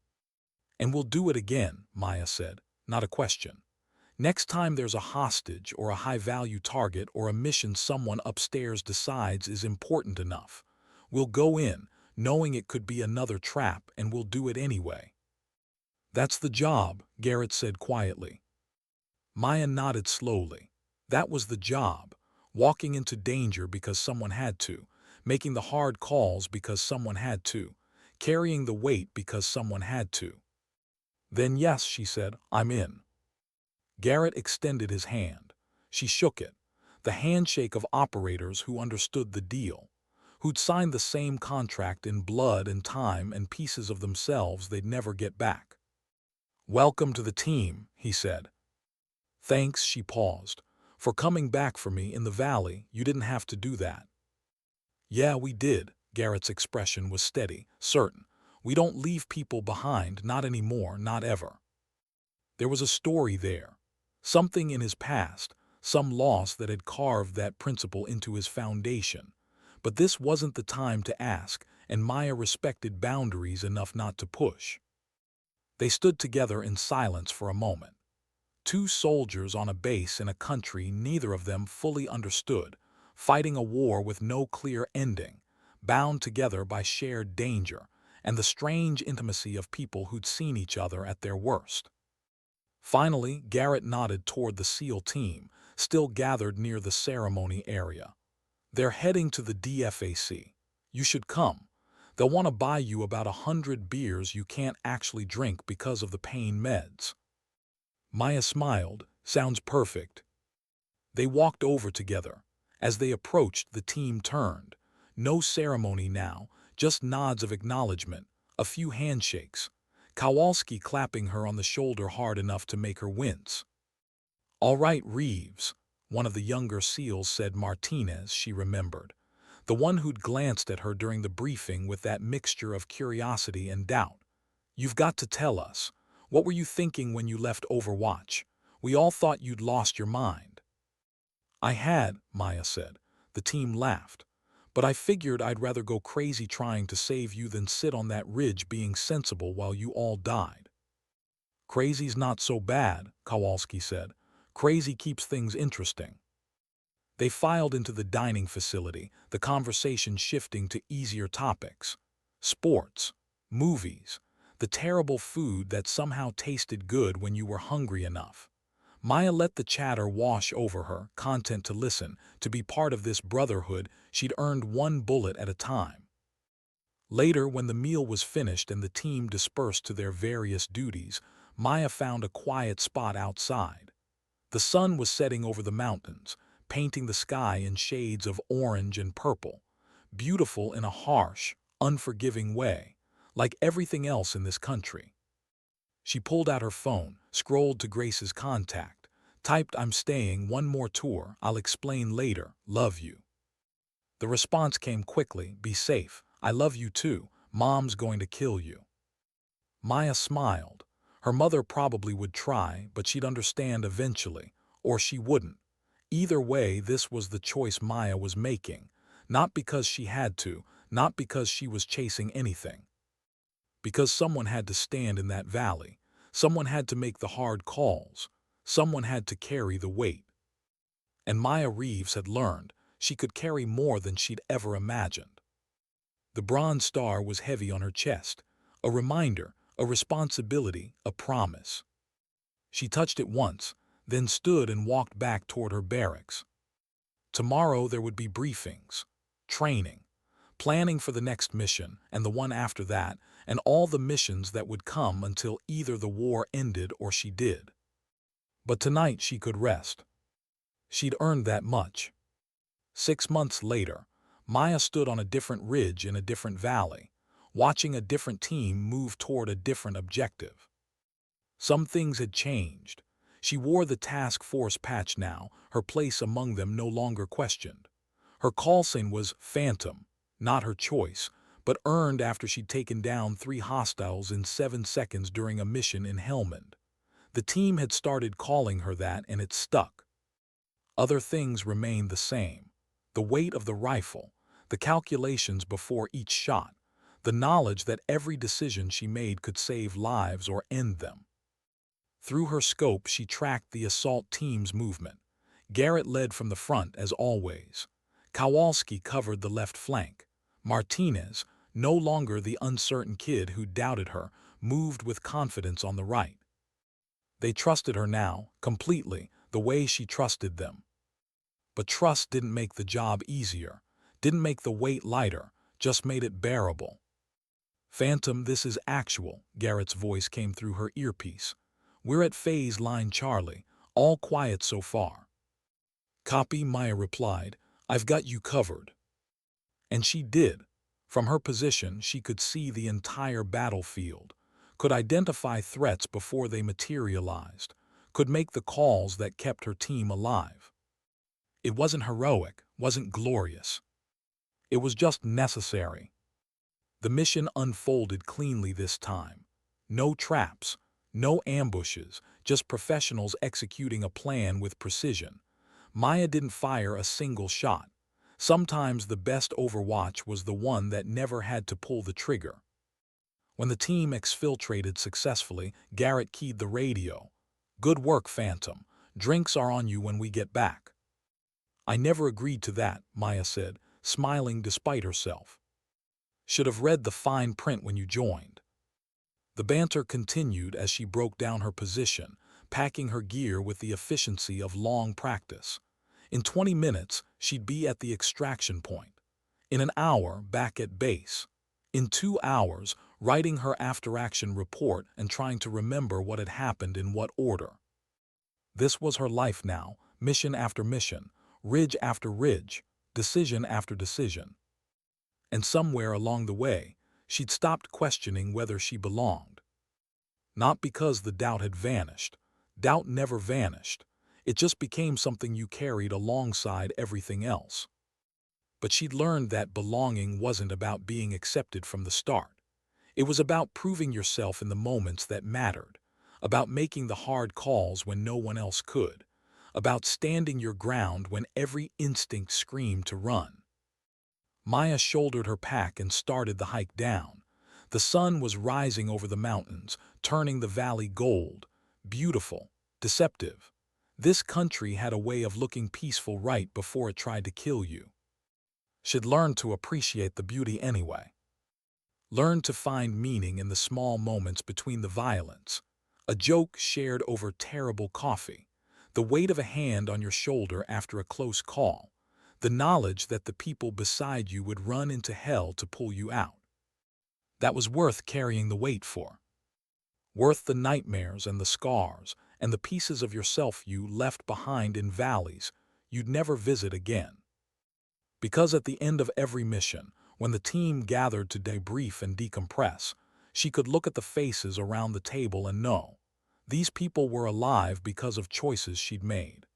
"And we'll do it again," Maya said, not a question. "Next time there's a hostage or a high-value target or a mission someone upstairs decides is important enough, we'll go in, knowing it could be another trap, and we'll do it anyway." "That's the job," Garrett said quietly. Maya nodded slowly. That was the job. Walking into danger because someone had to, making the hard calls because someone had to, carrying the weight because someone had to. Then yes, she said, I'm in. Garrett extended his hand. She shook it, the handshake of operators who understood the deal, who'd signed the same contract in blood and time and pieces of themselves they'd never get back. Welcome to the team, he said. Thanks, she paused. For coming back for me in the valley, you didn't have to do that. Yeah, we did. Garrett's expression was steady, certain. We don't leave people behind, not anymore, not ever. There was a story there. Something in his past, some loss that had carved that principle into his foundation. But this wasn't the time to ask, and Maya respected boundaries enough not to push. They stood together in silence for a moment. Two soldiers on a base in a country neither of them fully understood, fighting a war with no clear ending, bound together by shared danger and the strange intimacy of people who'd seen each other at their worst. Finally, Garrett nodded toward the SEAL team, still gathered near the ceremony area. They're heading to the DFAC. You should come. They'll want to buy you about 100 beers you can't actually drink because of the pain meds. Maya smiled. Sounds perfect. They walked over together. As they approached, the team turned. No ceremony now, just nods of acknowledgement, a few handshakes. Kowalski clapping her on the shoulder hard enough to make her wince. All right, Reeves, one of the younger SEALs said. Martinez, she remembered. The one who'd glanced at her during the briefing with that mixture of curiosity and doubt. You've got to tell us. What were you thinking when you left Overwatch? We all thought you'd lost your mind. I had, Maya said. The team laughed. But I figured I'd rather go crazy trying to save you than sit on that ridge being sensible while you all died. Crazy's not so bad, Kowalski said. Crazy keeps things interesting. They filed into the dining facility, the conversation shifting to easier topics. Sports, movies, the terrible food that somehow tasted good when you were hungry enough. Maya let the chatter wash over her, content to listen, to be part of this brotherhood she'd earned one bullet at a time. Later, when the meal was finished and the team dispersed to their various duties, Maya found a quiet spot outside. The sun was setting over the mountains, painting the sky in shades of orange and purple, beautiful in a harsh, unforgiving way, like everything else in this country. She pulled out her phone, scrolled to Grace's contact, typed, I'm staying one more tour, I'll explain later, love you. The response came quickly, be safe, I love you too, Mom's going to kill you. Maya smiled. Her mother probably would try, but she'd understand eventually, or she wouldn't. Either way, this was the choice Maya was making, not because she had to, not because she was chasing anything. Because someone had to stand in that valley, someone had to make the hard calls, someone had to carry the weight. And Maya Reeves had learned she could carry more than she'd ever imagined. The bronze star was heavy on her chest, a reminder, a responsibility, a promise. She touched it once, then stood and walked back toward her barracks. Tomorrow there would be briefings, training, planning for the next mission and the one after that, and all the missions that would come until either the war ended or she did. But tonight she could rest. She'd earned that much. 6 months later, Maya stood on a different ridge in a different valley, watching a different team move toward a different objective. Some things had changed. She wore the task force patch now, her place among them no longer questioned. Her call sign was Phantom, not her choice, but earned after she'd taken down 3 hostiles in 7 seconds during a mission in Helmand. The team had started calling her that and it stuck. Other things remained the same. The weight of the rifle, the calculations before each shot, the knowledge that every decision she made could save lives or end them. Through her scope, she tracked the assault team's movement. Garrett led from the front, as always. Kowalski covered the left flank. Martinez, no longer the uncertain kid who doubted her, moved with confidence on the right. They trusted her now, completely, the way she trusted them. But trust didn't make the job easier, didn't make the weight lighter, just made it bearable. Phantom, this is actual, Garrett's voice came through her earpiece. We're at phase line Charlie, all quiet so far. Copy, Maya replied. I've got you covered. And she did. From her position, she could see the entire battlefield, could identify threats before they materialized, could make the calls that kept her team alive. It wasn't heroic, wasn't glorious. It was just necessary. The mission unfolded cleanly this time. No traps, no ambushes, just professionals executing a plan with precision. Maya didn't fire a single shot. Sometimes the best Overwatch was the one that never had to pull the trigger. When the team exfiltrated successfully, Garrett keyed the radio. Good work, Phantom. Drinks are on you when we get back. I never agreed to that, Maya said, smiling despite herself. Should have read the fine print when you joined. The banter continued as she broke down her position, packing her gear with the efficiency of long practice. In 20 minutes, she'd be at the extraction point. In an hour, back at base. In 2 hours, writing her after-action report and trying to remember what had happened in what order. This was her life now, mission after mission, ridge after ridge, decision after decision. And somewhere along the way, she'd stopped questioning whether she belonged. Not because the doubt had vanished. Doubt never vanished. It just became something you carried alongside everything else. But she'd learned that belonging wasn't about being accepted from the start. It was about proving yourself in the moments that mattered, about making the hard calls when no one else could, about standing your ground when every instinct screamed to run. Maya shouldered her pack and started the hike down. The sun was rising over the mountains, turning the valley gold, beautiful, deceptive. This country had a way of looking peaceful right before it tried to kill you. She'd learned to appreciate the beauty anyway. Learned to find meaning in the small moments between the violence. A joke shared over terrible coffee. The weight of a hand on your shoulder after a close call. The knowledge that the people beside you would run into hell to pull you out. That was worth carrying the weight for. Worth the nightmares and the scars and the pieces of yourself you left behind in valleys you'd never visit again. Because at the end of every mission, when the team gathered to debrief and decompress, she could look at the faces around the table and know these people were alive because of choices she'd made.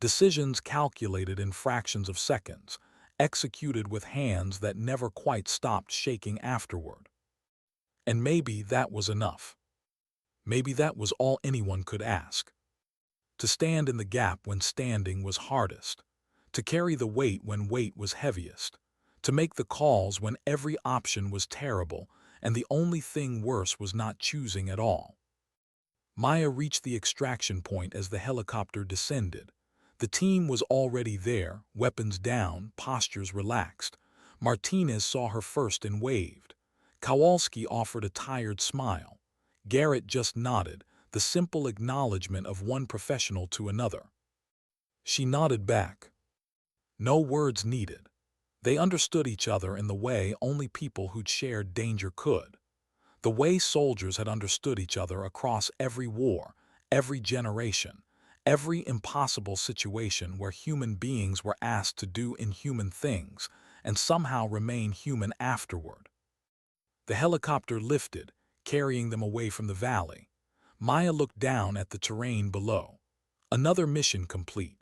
Decisions calculated in fractions of seconds, executed with hands that never quite stopped shaking afterward. And maybe that was enough. Maybe that was all anyone could ask. To stand in the gap when standing was hardest. To carry the weight when weight was heaviest. To make the calls when every option was terrible and the only thing worse was not choosing at all. Maya reached the extraction point as the helicopter descended. The team was already there, weapons down, postures relaxed. Martinez saw her first and waved. Kowalski offered a tired smile. Garrett just nodded, the simple acknowledgement of one professional to another. She nodded back. No words needed. They understood each other in the way only people who'd shared danger could. The way soldiers had understood each other across every war, every generation, every impossible situation where human beings were asked to do inhuman things and somehow remain human afterward. The helicopter lifted, carrying them away from the valley. Maya looked down at the terrain below. Another mission complete.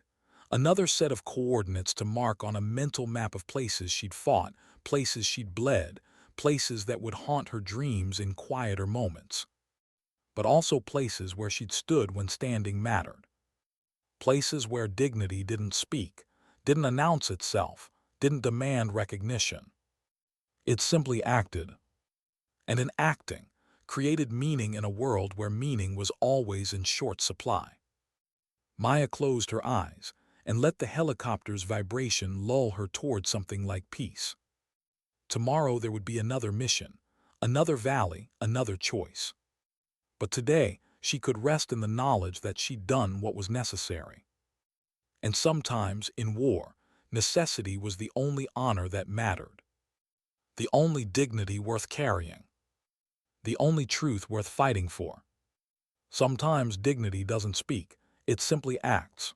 Another set of coordinates to mark on a mental map of places she'd fought, places she'd bled, places that would haunt her dreams in quieter moments. But also places where she'd stood when standing mattered. Places where dignity didn't speak, didn't announce itself, didn't demand recognition. It simply acted. And in acting, created meaning in a world where meaning was always in short supply. Maya closed her eyes and let the helicopter's vibration lull her toward something like peace. Tomorrow there would be another mission, another valley, another choice. But today she could rest in the knowledge that she'd done what was necessary. And sometimes, in war, necessity was the only honor that mattered. The only dignity worth carrying. the only truth worth fighting for. Sometimes dignity doesn't speak, it simply acts.